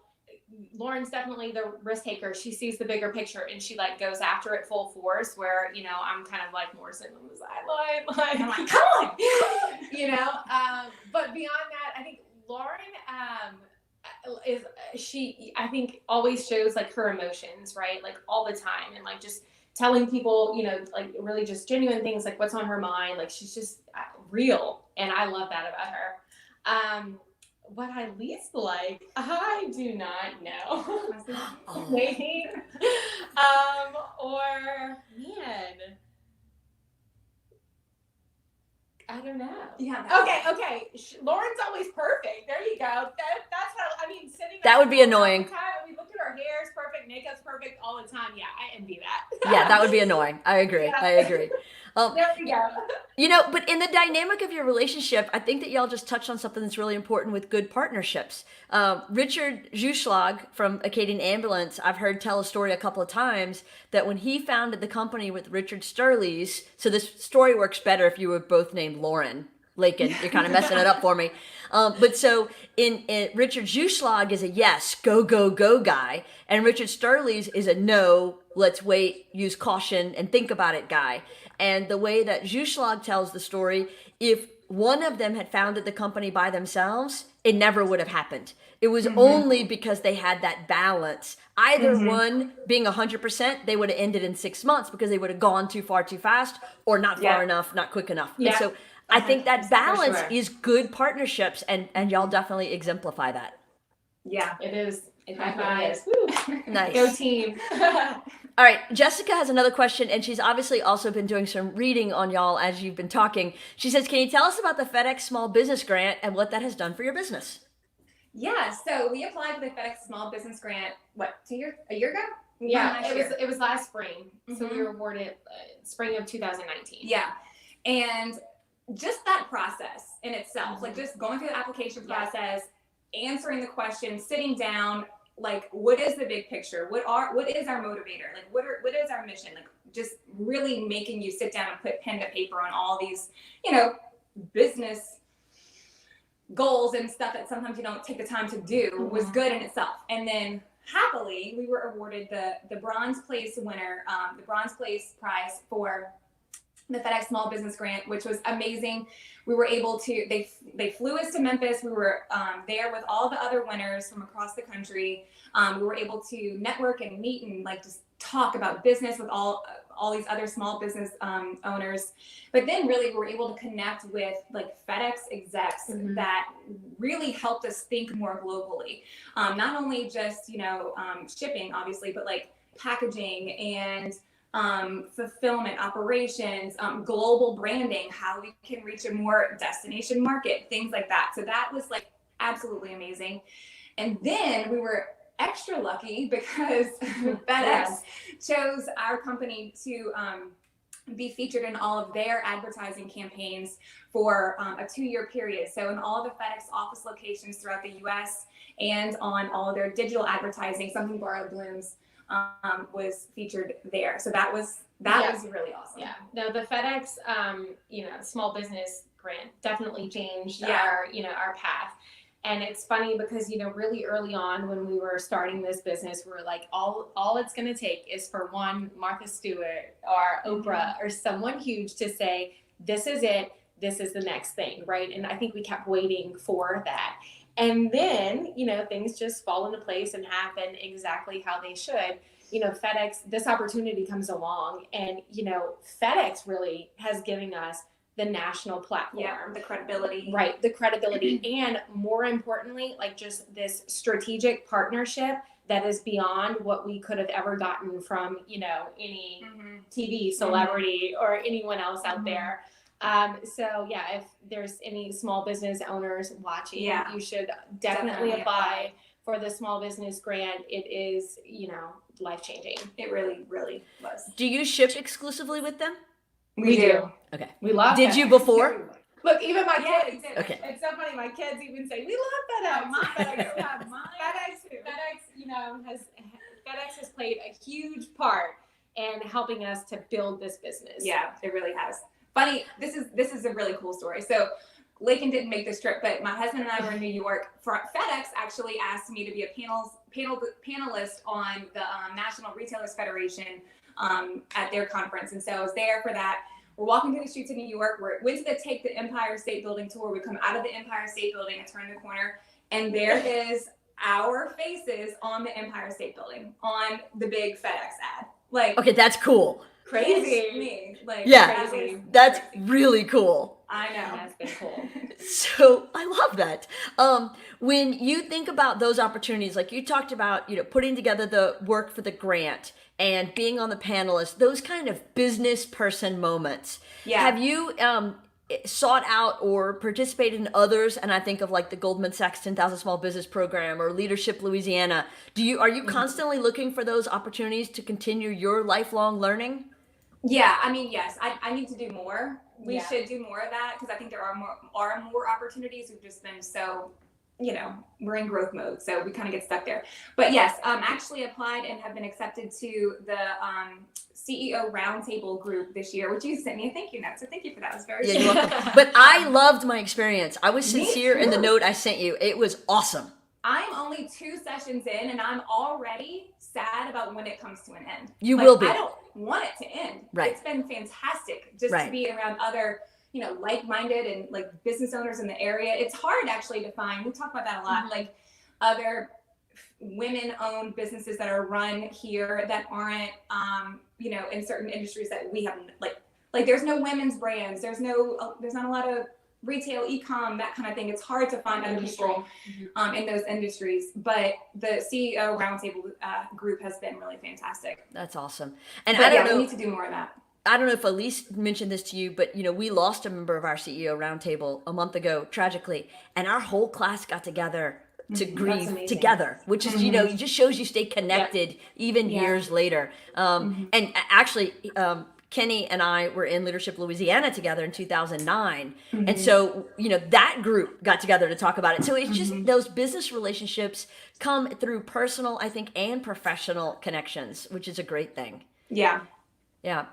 Lauren's definitely the risk taker. She sees the bigger picture and she like goes after it full force where, I'm kind of like more sitting on the sideline. Like, I'm like, come on, but beyond that, I think Lauren, I think always shows like her emotions, right? Like all the time. And like just telling people, like really just genuine things, like what's on her mind. Like she's just real. And I love that about her. What I least like, I do not know. Wait. Or man, I don't know. Yeah. Okay. Lauren's always perfect. There you go. That's how. I mean, sitting. That would be annoying. We look at our hair's perfect, makeup's perfect all the time. Yeah, I envy that. Yeah, that would be annoying. I agree. There we go. But in the dynamic of your relationship, I think that y'all just touched on something that's really important with good partnerships. Richard Juschlag from Acadian Ambulance, I've heard tell a story a couple of times that when he founded the company with Richard Sturleys, so this story works better if you were both named Lauren Laken. You're kind of messing it up for me. But so in Richard Juschlag is a yes, go, go, go guy. And Richard Sturleys is a no, let's wait, use caution and think about it guy. And the way that Juschlag tells the story, if one of them had founded the company by themselves, it never would have happened. It was only because they had that balance. Either one being 100%, they would have ended in 6 months because they would have gone too far too fast or not far enough, not quick enough. Yeah. And so I think that balance is good partnerships and y'all definitely exemplify that. Yeah. It is. It High definitely five. is. Woo. Nice. Go team. All right, Jessica has another question, and she's obviously also been doing some reading on y'all as you've been talking. She says, can you tell us about the FedEx Small Business Grant and what that has done for your business? Yeah, so we applied for the FedEx Small Business Grant, a year ago? Yeah, Last it year. was last spring. So we Mhm. were awarded spring of 2019. Yeah. And just that process in itself, like just going through the application process, answering the questions, sitting down, like what is the big picture? What is our motivator? Like what is our mission? Like just really making you sit down and put pen to paper on all these, business goals and stuff that sometimes you don't take the time to do was good in itself. And then happily we were awarded the bronze place winner, the bronze place prize for the FedEx Small Business Grant, which was amazing. We were able to, they flew us to Memphis. We were there with all the other winners from across the country. We were able to network and meet and like just talk about business with all these other small business owners. But then really we were able to connect with like FedEx execs that really helped us think more globally. Not only just, shipping obviously, but like packaging and fulfillment operations, global branding, how we can reach a more destination market, things like that. So that was like absolutely amazing. And then we were extra lucky because FedEx chose our company to be featured in all of their advertising campaigns for a 2-year period. So in all the FedEx office locations throughout the US and on all of their digital advertising, Something Borrowed Blooms was featured there. So that was really awesome. Yeah. No, the FedEx, small business grant definitely changed our our path. And it's funny because, really early on when we were starting this business, we were like, all it's going to take is for one Martha Stewart or Oprah or someone huge to say, this is it. This is the next thing. Right. And I think we kept waiting for that. And then, things just fall into place and happen exactly how they should. FedEx, this opportunity comes along and, FedEx really has given us the national platform. Yeah, the credibility. Right, the credibility. And more importantly, like just this strategic partnership that is beyond what we could have ever gotten from, any TV celebrity or anyone else out there. So yeah, if there's any small business owners watching, you should definitely apply for the small business grant. It is, life-changing. It really, really was. Do you ship exclusively with them? We do. Okay. We love Did FedEx. you before? Look, even my kids. Okay. It's so funny. My kids even say, we love FedEx. FedEx, FedEx has played a huge part in helping us to build this business. Yeah, it really has. Funny, this is a really cool story. So Laken didn't make this trip, but my husband and I were in New York. FedEx actually asked me to be a panelist on the National Retailers Federation at their conference. And so I was there for that. We're walking through the streets of New York. We went to take the Empire State Building tour. We come out of the Empire State Building and turn the corner, and there is our faces on the Empire State Building on the big FedEx ad. Like, Okay, that's cool. crazy. Me. Like, Yeah, crazy. that's really cool. I know. That's been cool. So I love that. When you think about those opportunities, like you talked about, putting together the work for the grant and being on the panelist, those kind of business person moments. Yeah. Have you sought out or participated in others? And I think of like the Goldman Sachs 10,000 Small Business Program or Leadership Louisiana. Are you constantly looking for those opportunities to continue your lifelong learning? Yeah, I mean, yes, I need to do more. We Yeah. should do more of that because I think there are more opportunities. We've just been so, we're in growth mode, so we kind of get stuck there. But yes, actually applied and have been accepted to the CEO Roundtable group this year, which you sent me a thank you note. So thank you for that. It was very Yeah, sweet. you're welcome. But I loved my experience. I was Me sincere in the too. note I sent you. It was awesome. I'm only 2 sessions in, and I'm already sad about when it comes to an end. You will be. I don't want it to end. Right. It's been fantastic just Right. to be around other, like-minded and like business owners in the area. It's hard actually to find. We talk about that a lot. Like other women-owned businesses that are run here that aren't, in certain industries that we haven't like. There's no women's brands. There's not a lot of retail, e-com, that kind of thing. It's hard to find other people in those industries. But the CEO roundtable group has been really fantastic. That's awesome. And But I don't we know. need to do more of that. I don't know if Elise mentioned this to you, but we lost a member of our CEO roundtable a month ago, tragically, and our whole class got together to grieve amazing. together, which is it just shows you stay connected even years later. And actually, Kenny and I were in Leadership Louisiana together in 2009, and so that group got together to talk about it. So it's just those business relationships come through personal, I think, and professional connections, which is a great thing. Yeah. Yeah.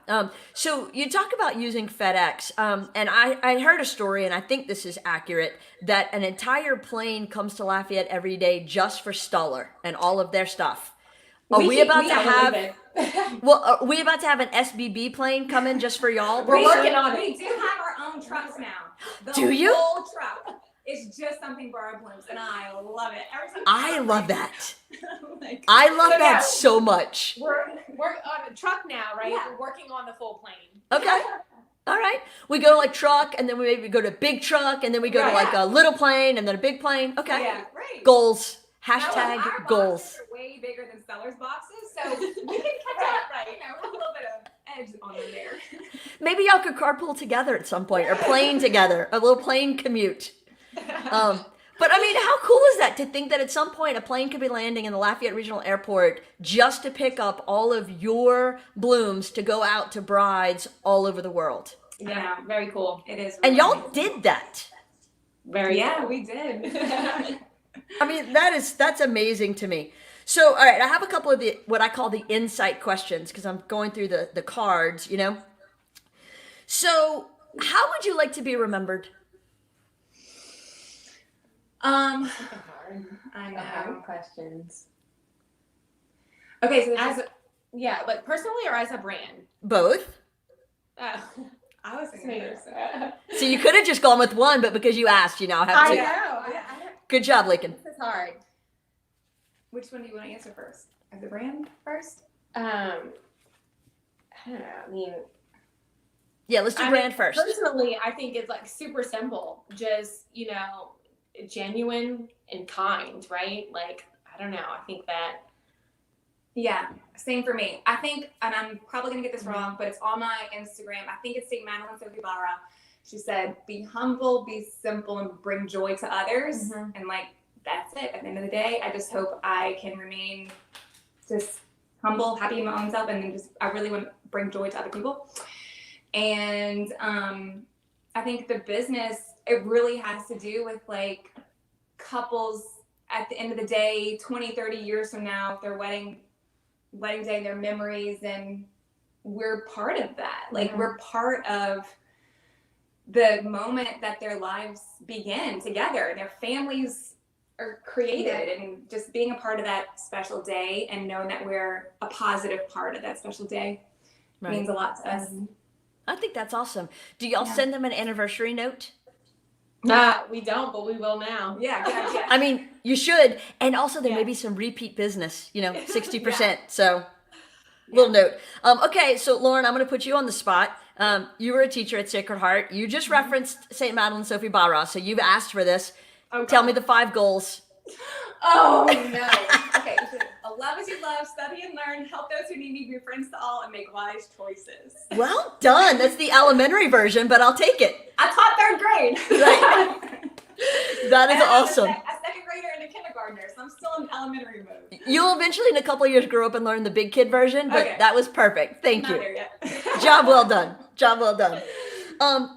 So you talk about using FedEx, and I heard a story, and I think this is accurate, that an entire plane comes to Lafayette every day just for Stuller and all of their stuff. Are we about to have an SBB plane come in just for y'all? We're working on it. We do have our own trucks now. The Do you? whole truck is just something borrowed blooms, and I love it. Every time I love that. like, I love So that now- so much. We're on a truck now, right? Yeah. We're working on the full plane. Okay. All right. We go to like truck, and then we maybe go to big truck, and then we go to Right. like a little plane, and then a big plane. Okay. yeah, right. Goals. Now, Hashtag our goals. boxes are way bigger than sellers' boxes, so we can catch up, right? A little bit of edge on them there. Maybe y'all could carpool together at some point, or plane together, a little plane commute. But I mean, how cool is that to think that at some point a plane could be landing in the Lafayette Regional Airport just to pick up all of your blooms to go out to brides all over the world? Yeah, very cool. It is. And really y'all amazing. did that. Very Yeah, cool. we did. I mean, that's amazing to me. So, all right, I have a couple of what I call the insight questions because I'm going through the cards, So, how would you like to be remembered? I Hard know. questions. Okay, so As like personally or as a brand? Both. Oh, I was thinking me. first. So you could have just gone with one, but because you asked, I have I to. know. I Good job, Laken. this is hard. Which one do you want to answer first? As the brand first? I don't know. I mean, Yeah, let's do brand first. Personally, I think it's like super simple. Just, genuine and kind, right? Like, I don't know. I think that. Yeah, same for me. I think, and I'm probably gonna get this wrong, but it's on my Instagram. I think it's St. Madeline Sophie Barra. She said, "Be humble, be simple, and bring joy to others." And that's it. At the end of the day, I just hope I can remain just humble, happy in my own self, and then I really want to bring joy to other people. And I think the business, it really has to do with like couples at the end of the day, 20, 30 years from now, their wedding day, their memories, and we're part of that. Like we're part of the moment that their lives begin together. Their families are created, and just being a part of that special day and knowing that we're a positive part of that special day means a lot to us. I think that's awesome. Do y'all send them an anniversary note? We don't, but we will now. Yeah, good idea. I mean, you should. And also there may be some repeat business, 60%. So little note. Okay, so Lauren, I'm going to put you on the spot. You were a teacher at Sacred Heart. You just referenced St. Madeline Sophie Barra, so you've asked for this. Tell me the 5 goals. Oh no. Okay. So, love as you love, study and learn, help those who need me, be friends to all, and make wise choices. Well done. That's the elementary version, but I'll take it. I taught 3rd grade. Right. That is And I'm awesome. A 2nd grader and a kindergartner, so I'm still in elementary mode. You'll eventually, in a couple of years, grow up and learn the big kid version, but Okay. that was perfect. Thank Not you. there yet. Job well done. Job well done.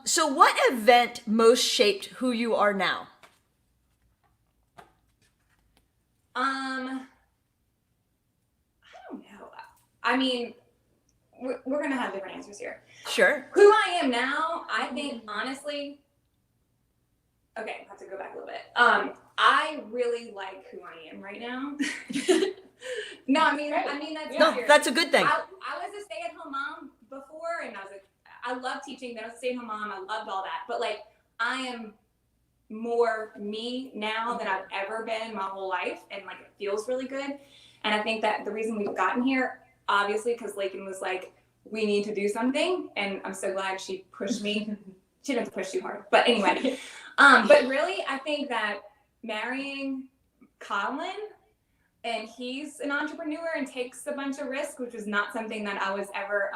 So what event most shaped who you are now? I don't know. I mean, we're gonna have different answers here. Sure. Who I am now, I think honestly. Okay, I have to go back a little bit. I really like who I am right now. No, I mean that's No, weird. that's a good thing. I was a stay-at-home mom before, and I love teaching. Then I was a stay-at-home mom. I loved all that, but like I am more me now than I've ever been my whole life, and like it feels really good. And I think that the reason we've gotten here, obviously, because Laken was like, we need to do something, and I'm so glad she pushed me she didn't push too hard. But anyway, but really, I think that marrying Colin, and he's an entrepreneur and takes a bunch of risk, which was not something that I was ever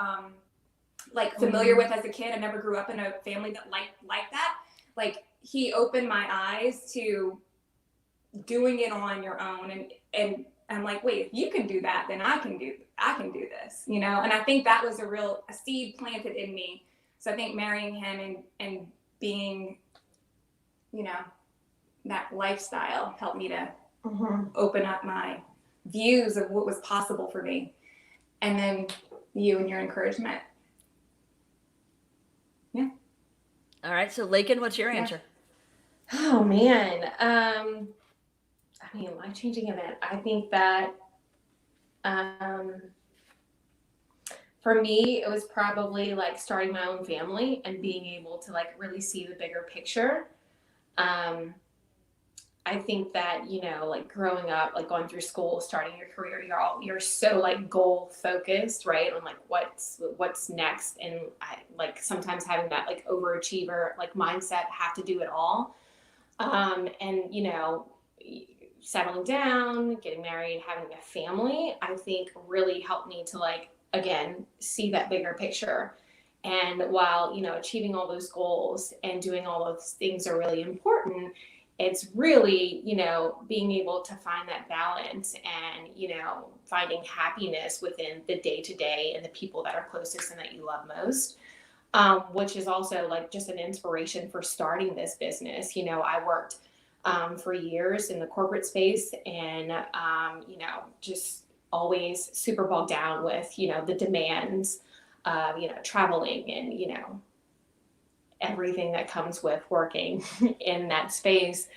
like familiar with as a kid. I never grew up in a family that like that. Like, he opened my eyes to doing it on your own, and I'm like, wait, if you can do that, then I can do this, you know? And I think that was a seed planted in me. So I think marrying him and being, you know, that lifestyle helped me to open up my views of what was possible for me. And then you and your encouragement. Yeah. All right. So Laken, what's your answer? Oh man. I mean, life-changing event. I think that for me, it was probably like starting my own family and being able to like really see the bigger picture. I think that, you know, like growing up, like going through school, starting your career, you're so like goal focused, right? On like what's next. And I like sometimes having that like overachiever like mindset, have to do it all. And you know, settling down, getting married, having a family, I think really helped me to like, again, see that bigger picture. And while, you know, achieving all those goals and doing all those things are really important, it's really, you know, being able to find that balance and, you know, finding happiness within the day-to-day and the people that are closest and that you love most, which is also like just an inspiration for starting this business. You know, I worked for years in the corporate space and, you know, just always super bogged down with, you know, the demands of, you know, traveling and, you know, everything that comes with working in that space.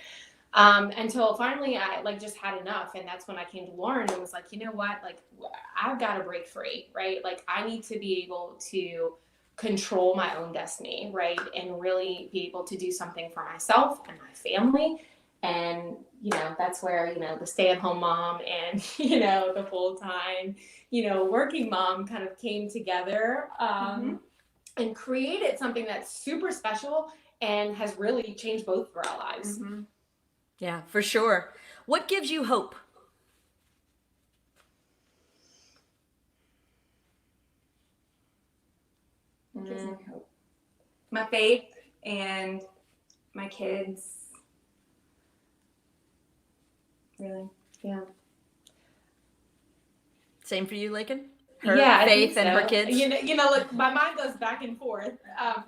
Until finally I like just had enough. And that's when I came to Lauren and was like, you know what, like I've got to break free, right? Like I need to be able to control my own destiny, right? And really be able to do something for myself and my family. And, you know, that's where, you know, the stay-at-home mom and, you know, the full-time, you know, working mom kind of came together and created something that's super special and has really changed both of our lives. Mm-hmm. Yeah, for sure. What gives you hope? Gives me hope. My faith and my kids. Really? Yeah. Same for you, Laken? Her faith and her kids. You know, like my mind goes back and forth,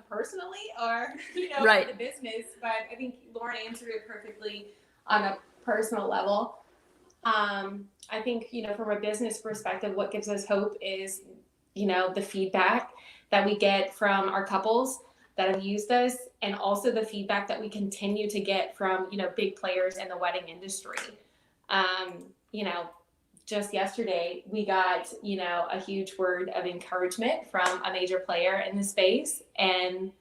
personally or, you know, right. for the business. But I think Lauren answered it perfectly on a personal level. I think, you know, from a business perspective, what gives us hope is, you know, the feedback that we get from our couples that have used us, and also the feedback that we continue to get from, you know, big players in the wedding industry. You know, just yesterday we got, you know, a huge word of encouragement from a major player in the space. And,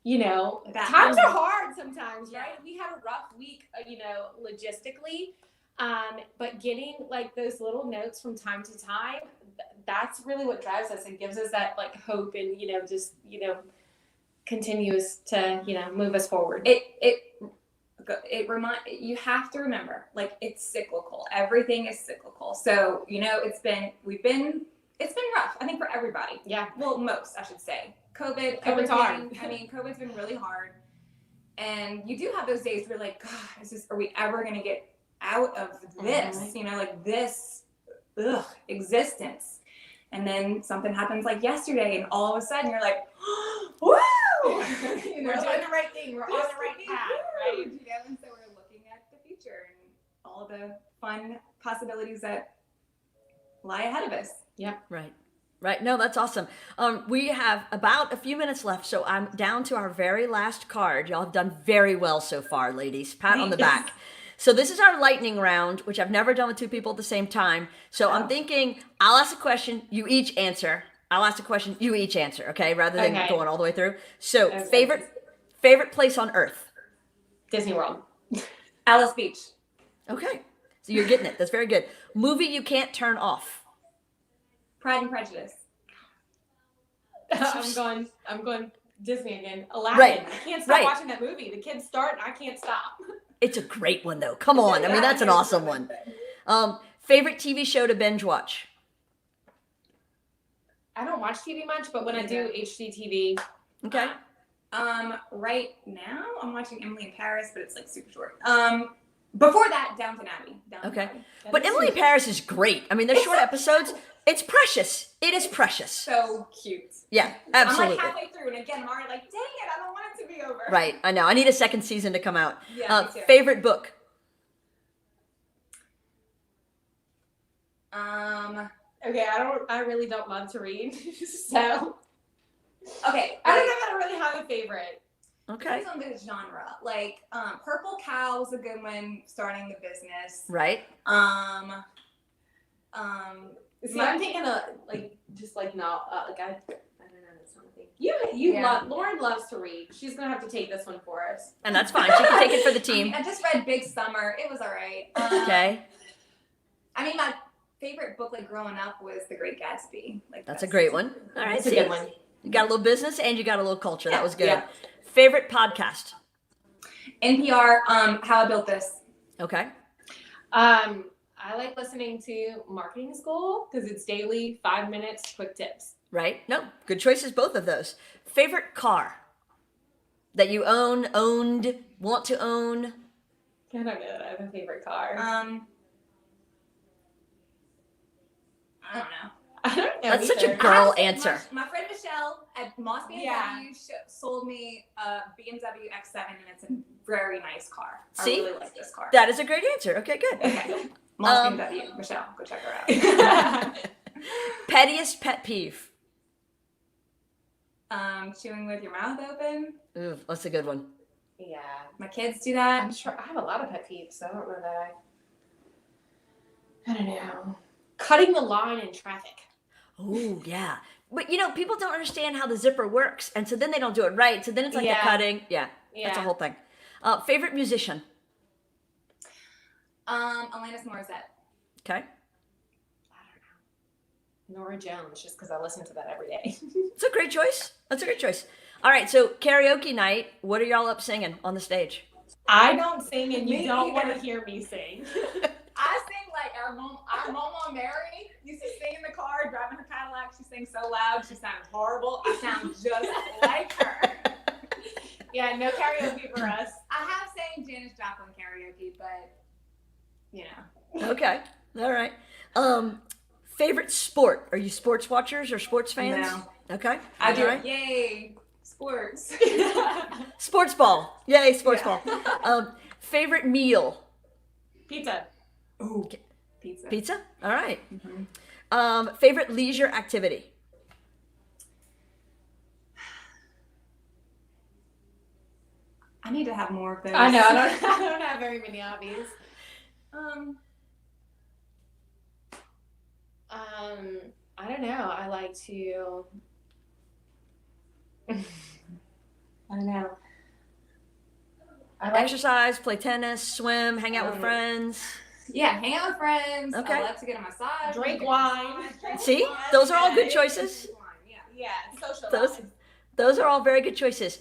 you know, times are hard sometimes, right? We had a rough week, you know, logistically, but getting like those little notes from time to time, that's really what drives us and gives us that like hope and, you know, just, you know, continues to, you know, move us forward. You have to remember, like, it's cyclical. Everything is cyclical. So, you know, it's been rough, I think, for everybody. Yeah. Well, most, I should say. COVID's hard. I mean, COVID's been really hard. And you do have those days where you're like, God, are we ever going to get out of this? Mm-hmm. You know, like this, existence. And then something happens like yesterday, and all of a sudden you're like, woo! You know, we're doing the right thing. We're on the right path, right? You know, and so we're looking at the future and all the fun possibilities that lie ahead of us. Yeah. Right. No, that's awesome. We have about a few minutes left, so I'm down to our very last card. Y'all have done very well so far, ladies. Pat on the back. So this is our lightning round, which I've never done with two people at the same time. So I'm thinking I'll ask a question, you each answer. I'll ask a question, you each answer, okay? Rather than going all the way through. So favorite place on earth? Disney World. Alice Beach. Okay. So you're getting it. That's very good. Movie you can't turn off? Pride and Prejudice. I'm going Disney again. Aladdin. Right. I can't stop Right. watching that movie. The kids start and I can't stop. It's a great one though. Come on. I mean, that's an awesome one. Favorite TV show to binge watch? I don't watch TV much, but when I do HGTV, Okay. Right now I'm watching Emily in Paris, but it's like super short. Before that, Downton Abbey. Okay. Abbey. But Emily in Paris is great. I mean, they're short episodes. It's precious. It is precious. So cute. Yeah, absolutely. I'm like halfway through, and again, I'm already like, dang it, I don't want it to be over. Right. I know. I need a second season to come out. Yeah, me too. Favorite book? okay, I really don't love to read. So Okay. I don't know that I really have a favorite. Okay. Depends on the genre. Like, Purple Cow was a good one, starting the business. Right. See, I'm thinking of like no, like I don't know this one thing. You love Lauren loves to read. She's gonna have to take this one for us. And that's fine. She can take it for the team. I just read Big Summer. It was all right. Okay. I mean, my favorite book, like growing up, was The Great Gatsby. Like That's a great one. All right. That's a See, good one. you got a little business and you got a little culture. That was good. Yeah. Favorite podcast? NPR. How I Built This. Okay. I like listening to Marketing School because it's daily, 5 minutes, quick tips. Right. No, good choices, both of those. Favorite car that you owned, want to own? I don't know that I have a favorite car. I don't know. I don't know. That's such a either. girl Honestly, answer. My friend Michelle at Moss BMW Yeah. sold me a BMW X7, and it's a very nice car. See? I really like this car. That is a great answer. Okay, good. Okay. Moss BMW. Michelle, go check her out. Pettiest pet peeve? Chewing with your mouth open. Ooh, that's a good one. Yeah. My kids do that. I'm sure I have a lot of pet peeves, so I don't know that I don't know. Cutting the line in traffic. Oh, yeah. But people don't understand how the zipper works. And so then they don't do it right. So then it's like the Yeah. cutting. Yeah. That's a Yeah. whole thing. Favorite musician? Alanis Morissette. Okay. I don't know. Nora Jones, just because I listen to that every day. It's a great choice. That's a great choice. All right. So karaoke night. What are y'all up singing on the stage? I don't sing, and you Me don't either. want to hear me sing. I sing like our mama Mary used to sing in the car driving her Cadillac. She sings so loud. She sounds horrible. I sound just like her. Yeah, no karaoke for us. I have sang Janis Joplin karaoke, but Okay. All right. Favorite sport? Are you sports watchers or sports fans? No. Okay. I do. All right. Yay, sports. Sports ball. Yay, sports Yeah. ball. Favorite meal? Pizza. Ooh, pizza. Pizza? All right. Mm-hmm. Favorite leisure activity? I need to have more of those. I know. I don't have very many hobbies. I don't know. I like to. I don't know. I like Exercise, play tennis, swim, hang out with friends. Yeah, hang out with friends. Okay. I love to get a massage. Drink get a wine. massage, drink See? wine. Those are all good Yeah, choices. drink wine, yeah, social Those, life. those are all very good choices.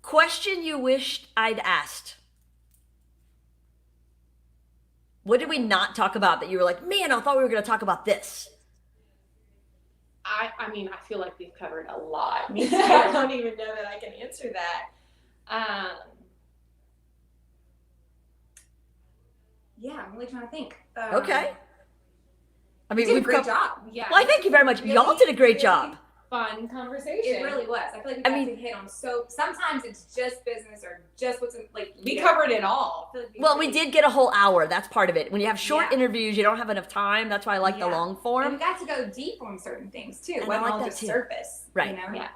Question you wished I'd asked. What did we not talk about that you were like, man, I thought we were going to talk about this? I mean, I feel like we've covered a lot. Me too. I don't even know that I can answer that. Yeah, I'm really trying to think. Okay. I mean, You did a we've great come- job. Yeah. Well, thank you very much. Y'all did a great job. Fun conversation. It really was. I feel like we got to hit on so. Sometimes it's just business or just what's in, like. We covered it all. I feel like Well, we did get a whole hour. That's part of it. When you have short Yeah. interviews, you don't have enough time. That's why I like the Yeah. long And we form. got to go deep on certain things too. It And I wasn't like all that just too. surface. Right. You know? Yeah.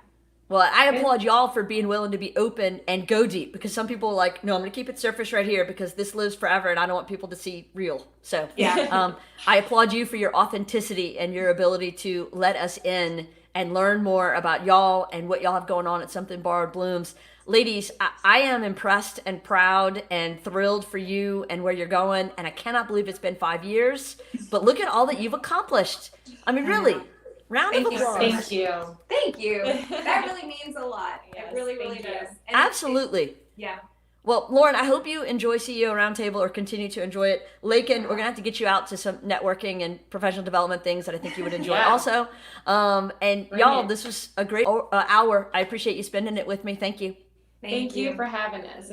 Well, I applaud y'all for being willing to be open and go deep because some people are like, no, I'm going to keep it surface right here because this lives forever and I don't want people to see real. So Yeah. I applaud you for your authenticity and your ability to let us in and learn more about y'all and what y'all have going on at Something Borrowed Blooms. Ladies, I am impressed and proud and thrilled for you and where you're going. And I cannot believe it's been 5 years, but look at all that you've accomplished. I mean, really, Round of applause. Thank you. Thank you. That really means a lot. Yes, it really, really thank you. does. And Absolutely. yeah. Well, Lauren, I hope you enjoy CEO Roundtable or continue to enjoy it. Laken, we're going to have to get you out to some networking and professional development things that I think you would enjoy also. And y'all, this was a great hour. I appreciate you spending it with me. Thank you. Thank you for having us.